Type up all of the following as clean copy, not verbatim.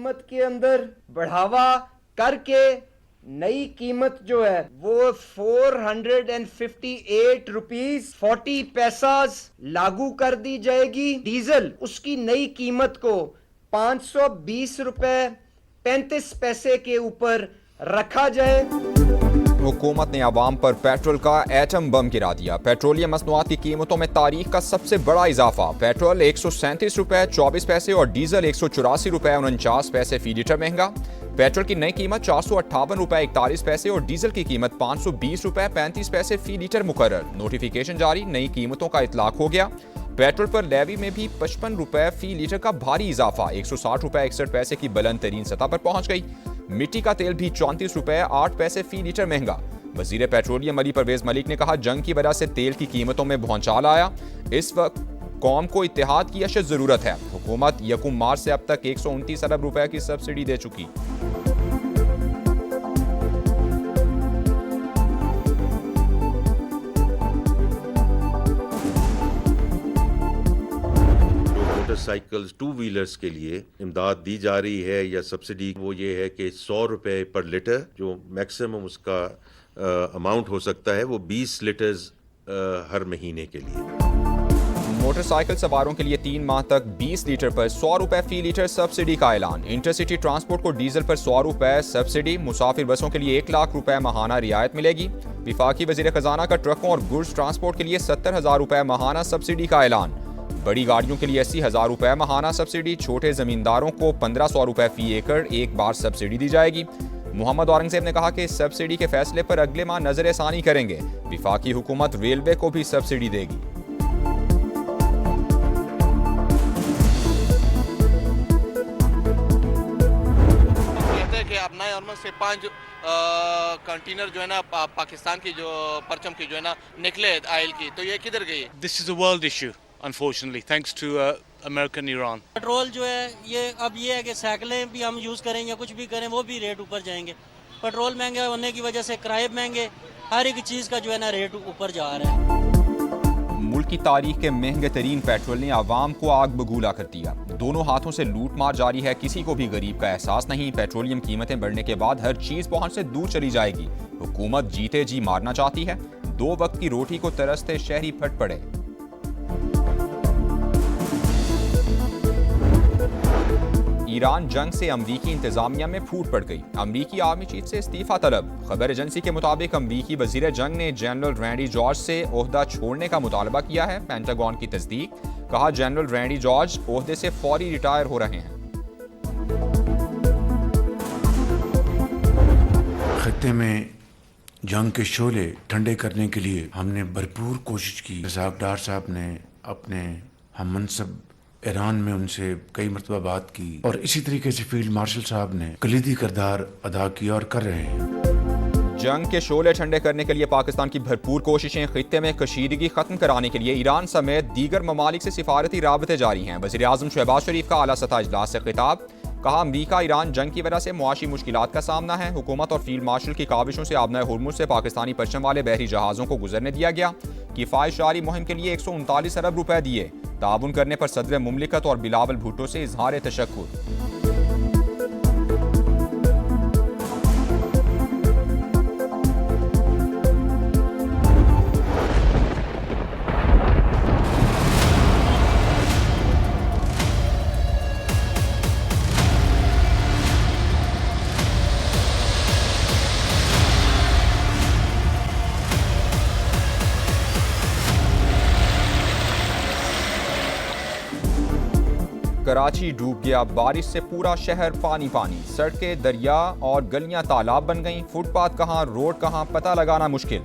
कीमत के अंदर बढ़ावा करके नई कीमत जो है वो 458 रुपीज 40 पैसा लागू कर दी जाएगी। डीजल उसकी नई कीमत को 520 रुपए 35 पैसे के ऊपर रखा जाए। हुकूमत ने आवाम पर पेट्रोल का एटम बम गिरा दिया। पेट्रोलियम मसनूआत की कीमतों में तारीख का सबसे बड़ा इजाफा। पेट्रोल 137 रुपए 24 पैसे और डीजल 184 रुपए 49 पैसे फी लीटर महंगा। पेट्रोल की नई कीमत 458 रुपए 41 पैसे और डीजल की कीमत 520 रुपए 35 पैसे फी लीटर मुकर्रर। नोटिफिकेशन जारी, नई कीमतों का इतलाक हो गया। पेट्रोल पर लेवी में भी 55 रुपए फी लीटर का भारी इजाफा, 160 रुपए 61 पैसे की बुलंद तरीन सतह पर पहुंच गई। मिट्टी का तेल भी 34 रुपए 8 पैसे फी लीटर महंगा। वजीर पेट्रोलियम अली परवेज मलिक ने कहा, जंग की वजह से तेल की कीमतों में भौचाल आया। इस वक्त कौम को इत्तेहाद की अशद जरूरत है। हुकूमत 1 मार्च से अब तक 129 अरब रुपए की सब्सिडी दे चुकी। मोटरसाइकिल्स 2 व्हीलर्स के लिए इमदाद दी जा रही है या सब्सिडी, वो ये है कि 100 रुपए पर लीटर, जो मैक्सिमम उसका अमाउंट हो सकता है वो 20 लीटर्स हर महीने के लिए। मोटरसाइकिल सवारों के लिए 3 माह तक 20 लीटर पर 100 रुपए फी लीटर सब्सिडी का ऐलान। इंटरसिटी ट्रांसपोर्ट को डीजल पर 100 रुपए सब्सिडी। मुसाफिर बसों के लिए 1 लाख रुपए माहाना रियायत मिलेगी। विफाकी वजीर खजाना का ट्रकों और गुड्स ट्रांसपोर्ट के लिए 70,000 रुपए माहाना सब्सिडी का ऐलान। बड़ी गाड़ियों के लिए 80,000 रुपए माहाना सब्सिडी। छोटे जमींदारों को 1500 रुपए फी एकड़ एक बार सब्सिडी दी जाएगी। मोहम्मद औरंगजेब ने कहा कि इस सब्सिडी के फैसले पर अगले माह नजरसानी करेंगे। विफाकी हुकूमत रेलवे को भी सब्सिडी देगी। कि अपना नॉर्मल से 5 कंटेनर जो है ना पाकिस्तान की जो परचम की जो है ना निकले आयल की, तो ये किधर गई? This is a world issue unfortunately thanks to American Iran. Petrol जो है ये अब ये है कि साइकिलें भी हम यूज़ करें या कुछ भी करें वो भी रेट ऊपर जाएंगे। पेट्रोल महंगा होने की वजह से किराए महंगे, हर एक चीज़ का जो है ना रेट ऊपर जा रहा है। मुल्क की तारीख के महंगे तरीन पेट्रोल ने आवाम को आग बगूला कर दिया। दोनों हाथों से लूट मार जारी है, किसी को भी गरीब का एहसास नहीं। पेट्रोलियम कीमतें बढ़ने के बाद हर चीज पहुंच से दूर चली जाएगी। हुकूमत जीते जी मारना चाहती है। 2 वक्त की रोटी को तरसते शहरी फट पड़े। ईरान जंग से अमरीकी इंतजामिया में फूट पड़ गई। अमरीकी आर्मी चीफ से इस्तीफा तलब। खबर एजेंसी के मुताबिक अमरीकी वजीर जंग ने जनरल रैंडी जॉर्ज से ओहदा छोड़ने का मुतालबा किया है। पेंटागन की तस्दीक, कहा जनरल रैंडी जॉर्ज ओहदे से फौरी रिटायर हो रहे हैं। खत्ते में जंग के शोले ठंडे करने के लिए हमने भरपूर कोशिश की। रज़ाक डार साहब ने अपने हम मनसब ईरान में उनसे कई मरतबा बात की और इसी तरीके से फील्ड मार्शल साहब ने कलीदी किरदार अदा किया और कर रहे हैं। जंग के शोले ठंडे करने के लिए पाकिस्तान की भरपूर कोशिशें। खित्ते में कशीदगी खत्म कराने के लिए ईरान समेत दीगर ममालिक से सिफारती राबते जारी हैं। वज़ीर आज़म शहबाज शरीफ का आला सतह इजलास से खिताब, कहा अमरीका ईरान जंग की वजह से मुआशी मुश्किलात का सामना है। हुकूमत और फील्ड मार्शल की काविशों से आबना हुर्मुज से पाकिस्तानी परचम वाले बहरी जहाज़ों को गुजरने दिया गया। किफ़ायत मुहिम के लिए 139 अरब रुपए दिए। ताबुन करने पर सदर मुमलिकत और बिलावल भुट्टो से इजहार तशक्कुर। कराची डूब गया। बारिश से पूरा शहर पानी पानी। सड़कें दरिया और गलियां तालाब बन गईं। फुटपाथ कहाँ, रोड कहाँ, पता लगाना मुश्किल।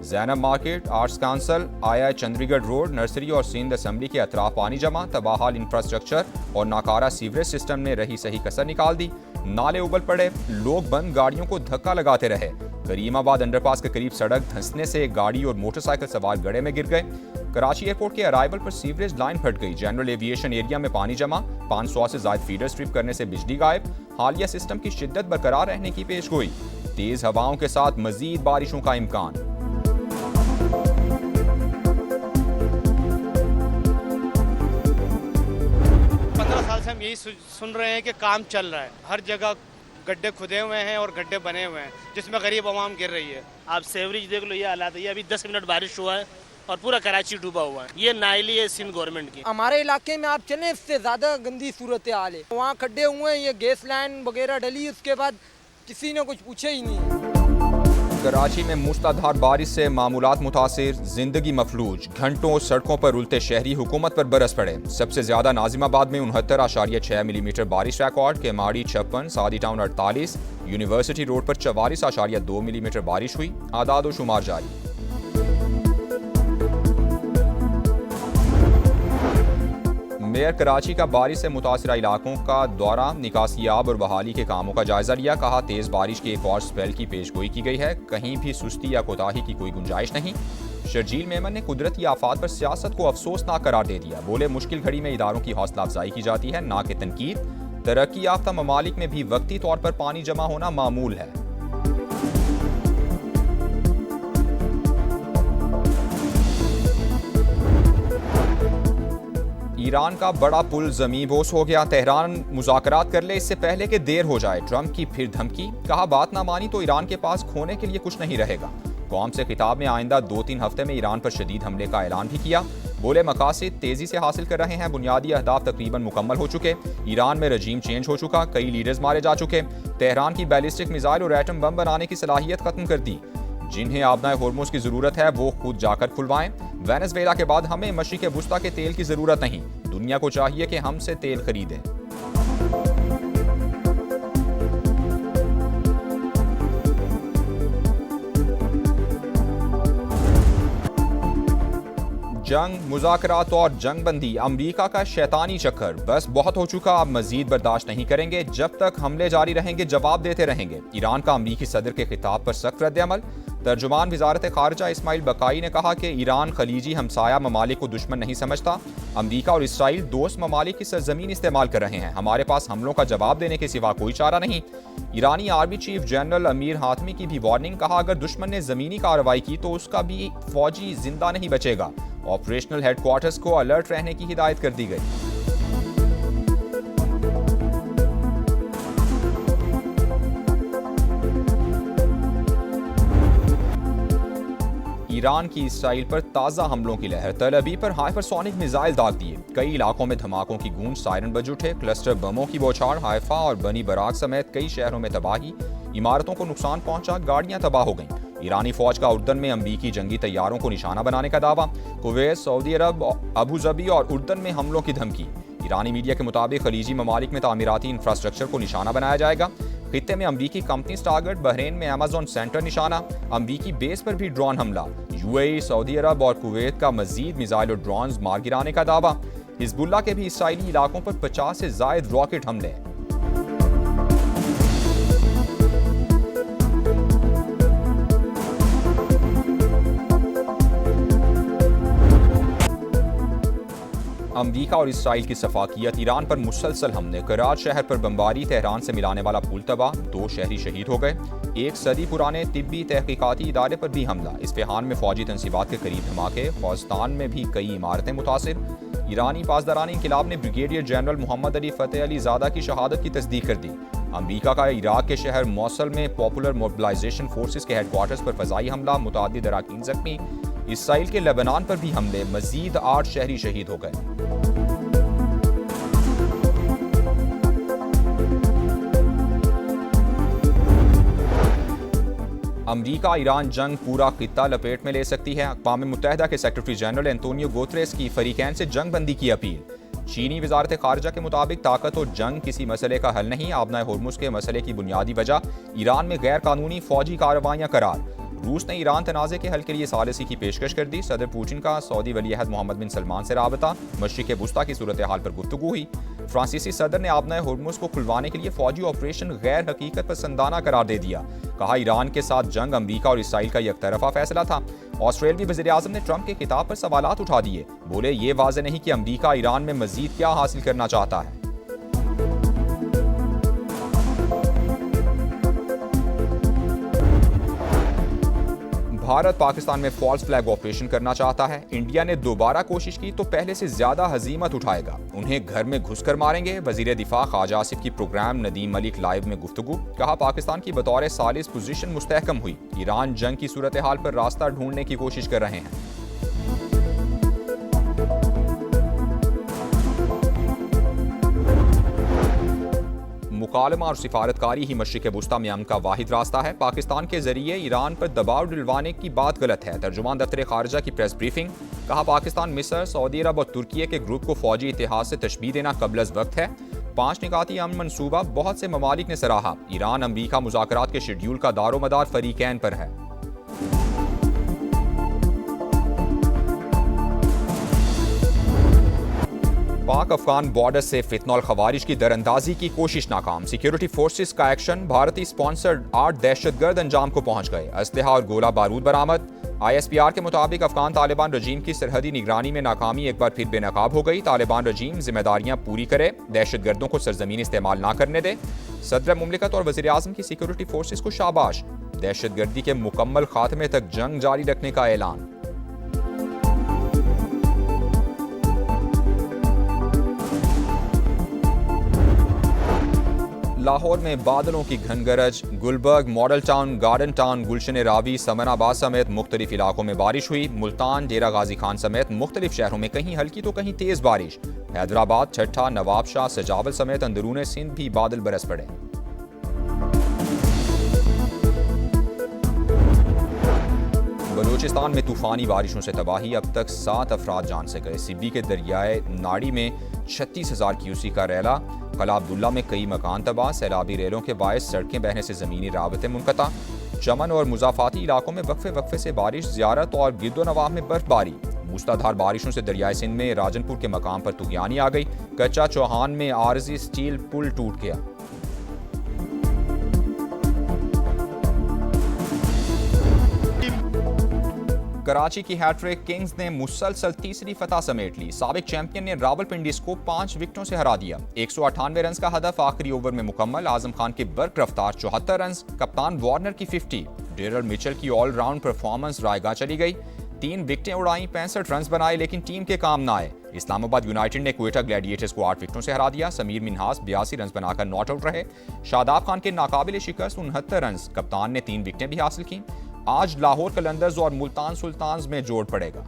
जैनब मार्केट, आर्ट्स काउंसिल, आया चंद्रीगढ़ रोड, नर्सरी और सिंध असम्बली के अतराफ पानी जमा। तबाहाल इंफ्रास्ट्रक्चर और नाकारा सीवरेज सिस्टम ने रही सही कसर निकाल दी। नाले उबल पड़े, लोग बंद गाड़ियों को धक्का लगाते रहे। करीमाबाद अंडरपास के करीब सड़क धंसने से गाड़ी और मोटरसाइकिल सवार गड्ढे में गिर गए। कराची एयरपोर्ट के अराइवल पर सीवरेज लाइन फट गई। जनरल एविएशन एरिया में पानी जमा। 500 से ज्यादा फीडर स्ट्रिप करने से बिजली गायब। हालिया सिस्टम की शिद्दत बरकरार रहने की पेशगोई। तेज हवाओं के साथ मजीद बारिशों का इम्कान। साल से हम हम यही सुन रहे हैं कि काम चल रहा है, हर जगह गड्ढे खुदे हुए हैं और गड्ढे बने हुए हैं जिसमें गरीब आवाम गिर रही है। आप सेवरेज देख लो, ये हालात है। ये अभी 10 मिनट बारिश हुआ है और पूरा कराची डूबा हुआ है। ये नाइली है सिंध गवर्नमेंट की। हमारे इलाके में आप चलें, इससे ज़्यादा गंदी सूरत हाल है। वहाँ खड्डे हुए हैं, ये गैस लाइन वगैरह डली, उसके बाद किसी ने कुछ पूछा ही नहीं। कराची में मूसलाधार बारिश से मामूलात मुतासिर, जिंदगी मफलूज, घंटों सड़कों पर रुलते शहरी हुकूमत पर बरस पड़े। सबसे ज्यादा नाजिमाबाद में 69.6 मिलीमीटर बारिश रिकॉर्ड, केमाड़ी 56, सादी टाउन 48, यूनिवर्सिटी रोड पर 44.2 मिलीमीटर बारिश हुई। आदाद व शुमार जारी। मेयर कराची का बारिश से मुतासरा इलाकों का दौरा, निकासियाब और बहाली के कामों का जायजा लिया। कहा तेज बारिश के एक और स्पेल की पेशगोई की गई है, कहीं भी सुस्ती या कोताही की कोई गुंजाइश नहीं। शर्जील मेमन ने कुदरती आफात पर सियासत को अफसोसनाक करार दे दिया। बोले मुश्किल घड़ी में इदारों की हौसला अफजाई की जाती है, ना कि तनकीद। तरक्की याफ्ता ममालिक में भी वक्ती तौर पर पानी जमा होना मामूल है। ईरान का बड़ा पुल ज़मींबोस हो गया। तेहरान मुज़ाकरात कर ले इससे पहले कि देर हो जाए। ट्रंप की फिर धमकी, कहा बात ना मानी तो ईरान के पास खोने के लिए कुछ नहीं रहेगा। कौम से खिताब में आइंदा 2-3 हफ्ते में ईरान पर शदीद हमले का ऐलान भी किया। बोले मकासद तेजी से हासिल कर रहे हैं, बुनियादी अहदाफ तकरीबन मुकम्मल हो चुके। ईरान में रजीम चेंज हो चुका, कई लीडर्स मारे जा चुके। तेहरान की बैलिस्टिक मिसाइल और एटम बम बनाने की सलाहियत खत्म कर दी। जिन्हें आबनाए होर्मुज की जरूरत है वो खुद जाकर खुलवाएं। वेनेजुएला के बाद हमें मशरिक वुस्ता के तेल की जरूरत नहीं, दुनिया को चाहिए कि हमसे तेल खरीदे। जंग, मुज़ाकरात और जंगबंदी अमरीका का शैतानी चक्कर। बस बहुत हो चुका, अब मजीद बर्दाश्त नहीं करेंगे। जब तक हमले जारी रहेंगे जवाब देते रहेंगे। ईरान का अमरीकी सदर के खिताब पर सख्त रद्द-ए-अमल। तर्जुमान वजारत खारजा इस्माइल बकाई ने कहा कि ईरान खलीजी हमसाया ममालिक को दुश्मन नहीं समझता। अमरीका और इसराइल दोस्त ममालिक की सरजमीन इस्तेमाल कर रहे हैं। हमारे पास हमलों का जवाब देने के सिवा कोई चारा नहीं। ईरानी army chief general Amir Hatami की भी वार्निंग, कहा अगर दुश्मन ने जमीनी कार्रवाई की तो उसका भी फौजी जिंदा नहीं बचेगा। ऑपरेशनल हेडक्वार्टर्स को अलर्ट रहने की हिदायत कर दी गई। ईरान की इसराइल पर ताज़ा हमलों की लहर। तल अवीव पर हाइपरसोनिक मिसाइल दाग दिए। कई इलाकों में धमाकों की गूंज, सायरन बज उठे। क्लस्टर बमों की बौछार। हाइफा और बनी बराक समेत कई शहरों में तबाही। इमारतों को नुकसान पहुंचा, गाड़ियां तबाह हो गईं। ईरानी फौज का उर्दन में अमरीकी जंगी तैयारों को निशाना बनाने का दावा। कुवैत, सऊदी अरब, अबू धाबी और उर्दन में हमलों की धमकी। ईरानी मीडिया के मुताबिक खलीजी ममालिक में तामीराती इंफ्रास्ट्रक्चर को निशाना बनाया जाएगा। खित्ते में अमरीकी कंपनीज टारगेट, बहरीन में अमेज़न सेंटर निशाना। अमरीकी बेस पर भी ड्रोन हमला। यूएई, सऊदी अरब और कुवैत का मजीद मिसाइल और ड्रोन्स मार गिराने का दावा। हिजबुल्लाह के भी इसराइली इलाकों पर 50 से जायद रॉकेट हमले। अमरीका और इसराइल की सफाकियत। ईरान पर मुसलसल हमले। कराच शहर पर बमबारी, तेहरान से मिलाने वाला पुल तबाह, 2 शहरी शहीद हो गए। 1 सदी पुराने तिब्बी तहकीकाती इदारे पर भी हमला। इस्फहान में फौजी तंसीबात के करीब धमाके। फौजस्तान में भी कई इमारतें मुतासिर। ईरानी पासदारान इंकिलाब ने ब्रिगेडियर जनरल मोहम्मद अली फतेह अली ज़ादा की शहादत की तस्दीक कर दी। अमरीका का इराक के शहर मौसल में पॉपुलर मोबिलाइजेशन फोर्सेस के हेडक्वार्टर्स पर फजाई हमला, मुतादिद अराकीन जख्मी। इसराइल के लेबनान पर भी हमले, मजीद 8 शहरी शहीद हो गए। अमरीका ईरान जंग पूरा खित्ता लपेट में ले सकती है। अक़वाम मुत्तहिदा के सेक्रेटरी जनरल एंटोनियो गुतेरेस की फरीकैन से जंग बंदी की अपील। चीनी वजारत खारजा के मुताबिक ताकत और जंग किसी मसले का हल नहीं। आबनाए होर्मुज के मसले की बुनियादी वजह ईरान में गैर कानूनी फौजी कार्रवाइयाँ करार। रूस ने ईरान तनाज़े के हल के लिए सालिसी की पेशकश कर दी। सदर पुतिन का सऊदी वलीअहद मोहम्मद बिन सलमान से राबता। मशरिक़ वुस्ता की सूरत हाल पर गुफ्तगू हुई। फ्रांसीसी सदर ने आबनाए होर्मुज को खुलवाने के लिए फौजी ऑपरेशन गैर हकीकत पसंदाना करार दे दिया। कहा ईरान के साथ जंग अमरीका और इसराइल का यकतरफा फैसला था। ऑस्ट्रेलियावी वज़ीर आज़म ने ट्रंप के खिताब पर सवालात उठा दिए। बोले ये वाज़ेह नहीं कि अमरीका ईरान में मजीद क्या हासिल करना चाहता है। भारत पाकिस्तान में फॉल्स फ्लैग ऑपरेशन करना चाहता है। इंडिया ने दोबारा कोशिश की तो पहले से ज्यादा हजीमत उठाएगा, उन्हें घर में घुसकर मारेंगे। वजीर दिफा ख्वाजा आसिफ की प्रोग्राम नदीम मलिक लाइव में गुफ्तगू। कहा पाकिस्तान की बतौर सालिस पोजीशन मुस्तहकम हुई, ईरान जंग की सूरत हाल पर रास्ता ढूंढने की कोशिश कर रहे हैं। मुकालमा और सिफारतकारी ही मशरिक वुस्ता में अमन का वाहिद रास्ता है। पाकिस्तान के जरिए ईरान पर दबाव डलवाने की बात गलत है। तर्जुमान दफ्तर खारजा की प्रेस ब्रीफिंग। कहा पाकिस्तान मिस्र, सऊदी अरब और तुर्की के ग्रुप को फौजी इतिहाद से तशबीह देना कबल अज़ वक्त है। 5 निकाती अमन मनसूबा बहुत से ममालिक ने सराहा। ईरान अमरीका मुज़ाकरात के शेड्यूल का दारोमदार फरीकैन पर है। पाक अफगान बॉर्डर से फितनॉल खवारिज की दरअंदाजी की कोशिश नाकाम। सिक्योरिटी फोर्सेस का एक्शन, भारतीय स्पॉन्सर्ड 8 दहशतगर्द अंजाम को पहुंच गए। असलहा और गोला बारूद बरामद। ISPR के मुताबिक अफगान तालिबान रजीम की सरहदी निगरानी में नाकामी एक बार फिर बेनकाब हो गई। तालिबान रजीम जिम्मेदारियां पूरी करे, दहशतगर्दों को सरजमीन इस्तेमाल ना करने दे। सदर मुमलिकत और वज़ीर आज़म की सिक्योरिटी फोर्सेस को शाबाश। दहशतगर्दी के मुकम्मल खात्मे तक जंग जारी रखने का ऐलान। लाहौर में बादलों की घनगरज। Gulberg, Model Town, Garden Town, Gulshan Ravi, Samanabad समेत मुख्तलिफ इलाकों में बारिश हुई। मुल्तान, डेरा गाजी खान समेत मुख्तलिफ शहरों में कहीं हल्की तो कहीं तेज बारिश। हैदराबाद, छठा, नवाबशाह, सजावल समेत अंदरून सिंध भी बादल बरस पड़े। बलूचिस्तान में तूफानी बारिशों से तबाही, अब तक 7 अफराद जान से गए। सिब्बी के दरियाए नाड़ी में 36,000 क्यूसी का रैला। कला अब्दुल्ला में कई मकान तबाह। सैलाबी रेलों के बायस सड़कें बहने से ज़मीनी राबते मुनक़ता। चमन और मुज़ाफ़ाती इलाकों में वक्फे वक्फे से बारिश। ज़ियारत और गिरदोनवाह में बर्फबारी। मूसलाधार बारिशों से दरियाए सिंध में राजनपुर के मकाम पर तुग़यानी आ गई। कच्चा चौहान में आरजी स्टील पुल टूट गया। कराची की हैट्रिक, किंग्स ने मुसलसल तीसरी फतह समेट ली। साबिक चैंपियन ने रावलपिंडी को 5 विकेटों से हरा दिया। 198 रन का हदफ आखिरी ओवर में मुकम्मल। आजम खान की बर्क रफ्तार 74 रन, कप्तान वार्नर की 50। डेरल मिचेल की ऑलराउंड परफॉर्मेंस रायगा चली गई। 3 विकेटें उड़ाई, 65 रन बनाए, लेकिन टीम के काम न आए। इस्लामाबाद यूनाइटेड ने क्वेटा ग्लैडिएटर्स को 8 विकेटों से हरा दिया। समीर मिन्हास 82 रन बनाकर नॉट आउट रहे। शादाब खान के नाकाबिले शिकस्त 69 रन, कप्तान ने 3 विकेटें भी हासिल की। आज लाहौर कलंदर्स और मुल्तान सुल्तान्स में जोड़ पड़ेगा।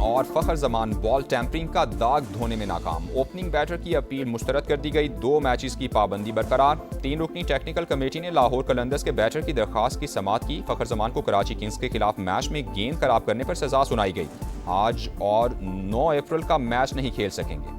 और फखर जमान बॉल टैंपरिंग का दाग धोने में नाकाम। ओपनिंग बैटर की अपील मुस्तरद कर दी गई। 2 मैचेस की पाबंदी बरकरार। 3 रुकनी टेक्निकल कमेटी ने लाहौर कलंदर्स के बैटर की दरख्वास्त की समाअत की। फखर जमान को कराची किंग्स के खिलाफ मैच में गेंद खराब करने पर सजा सुनाई गई। आज और 9 अप्रैल का मैच नहीं खेल सकेंगे।